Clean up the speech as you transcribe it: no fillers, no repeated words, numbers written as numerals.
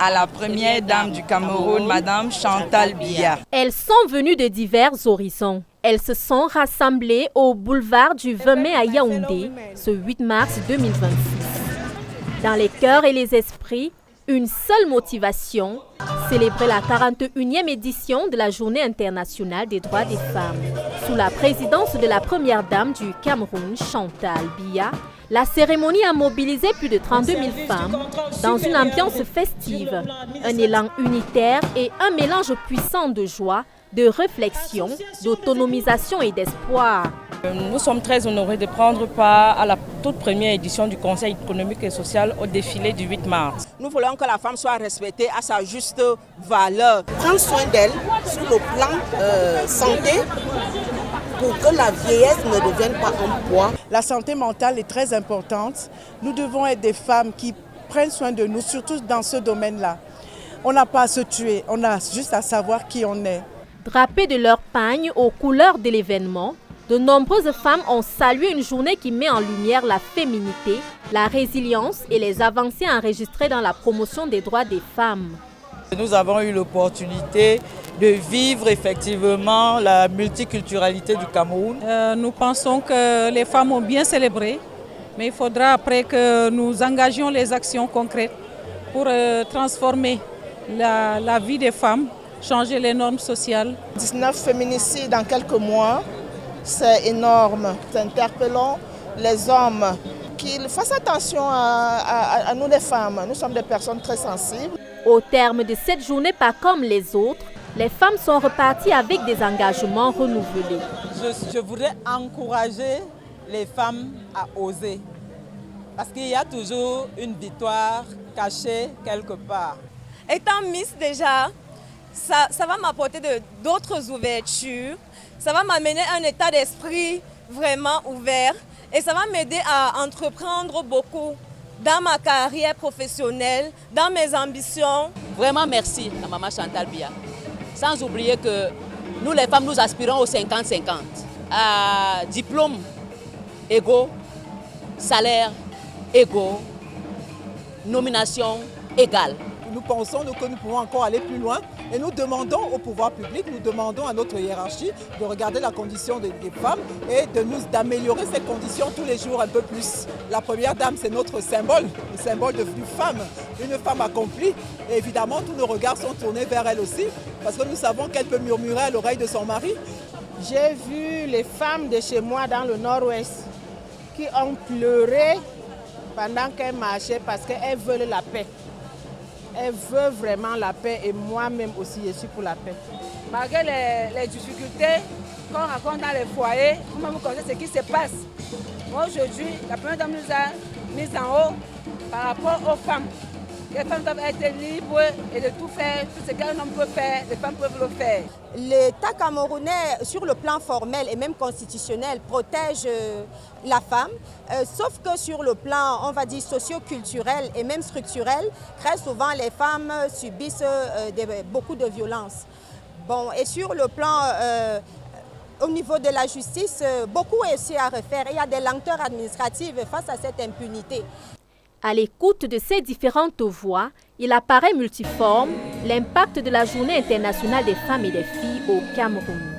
à la première dame du Cameroun, Madame Chantal Biya. Elles sont venues de divers horizons. Elles se sont rassemblées au boulevard du 20 mai à Yaoundé, ce 8 mars 2026. Dans les cœurs et les esprits, une seule motivation, célébrer la 41e édition de la Journée internationale des droits des femmes. Sous la présidence de la première dame du Cameroun, Chantal Biya, la cérémonie a mobilisé plus de 32 000 femmes dans une ambiance festive, un élan unitaire et un mélange puissant de joie, de réflexion, d'autonomisation et d'espoir. Nous sommes très honorés de prendre part à la toute première édition du Conseil économique et social au défilé du 8 mars. Nous voulons que la femme soit respectée à sa juste valeur. Prendre soin d'elle sur le plan santé pour que la vieillesse ne devienne pas un poids. La santé mentale est très importante. Nous devons être des femmes qui prennent soin de nous, surtout dans ce domaine-là. On n'a pas à se tuer, on a juste à savoir qui on est. Drapées de leur pagne aux couleurs de l'événement, de nombreuses femmes ont salué une journée qui met en lumière la féminité, la résilience et les avancées enregistrées dans la promotion des droits des femmes. Nous avons eu l'opportunité de vivre effectivement la multiculturalité du Cameroun. Nous pensons que les femmes ont bien célébré, mais il faudra après que nous engagions les actions concrètes pour transformer la vie des femmes, changer les normes sociales. 19 féminicides en quelques mois, c'est énorme. Interpellons les hommes qu'ils fassent attention à nous les femmes. Nous sommes des personnes très sensibles. Au terme de cette journée pas comme les autres, les femmes sont reparties avec des engagements renouvelés. Je voudrais encourager les femmes à oser, parce qu'il y a toujours une victoire cachée quelque part. Étant Miss déjà, ça va m'apporter d'autres ouvertures, ça va m'amener un état d'esprit vraiment ouvert et ça va m'aider à entreprendre beaucoup dans ma carrière professionnelle, dans mes ambitions. Vraiment merci à Maman Chantal Biya. Sans oublier que nous les femmes, nous aspirons au 50-50. À diplôme égaux, salaire égaux, nomination égale. Nous pensons que nous pouvons encore aller plus loin et nous demandons au pouvoir public, nous demandons à notre hiérarchie de regarder la condition des femmes et d'améliorer ces conditions tous les jours un peu plus. La première dame, c'est notre symbole, le symbole d'une femme, une femme accomplie. Et évidemment, tous nos regards sont tournés vers elle aussi parce que nous savons qu'elle peut murmurer à l'oreille de son mari. J'ai vu les femmes de chez moi dans le nord-ouest qui ont pleuré pendant qu'elles marchaient parce qu'elles veulent la paix. Elle veut vraiment la paix et moi-même aussi, je suis pour la paix. Malgré les difficultés qu'on rencontre dans les foyers, vous-même vous connaissez ce qui se passe. Aujourd'hui, la première dame nous a mis en haut par rapport aux femmes. Les femmes doivent être libres et de tout faire, tout ce qu'un homme peut faire, les femmes peuvent le faire. L'État camerounais, sur le plan formel et même constitutionnel, protège la femme, sauf que sur le plan, on va dire, socio-culturel et même structurel, très souvent les femmes subissent beaucoup de violences. Bon, et sur le plan, au niveau de la justice, beaucoup est aussi à refaire. Il y a des lenteurs administratives face à cette impunité. À l'écoute de ces différentes voix, il apparaît multiforme l'impact de la Journée internationale des femmes et des filles au Cameroun.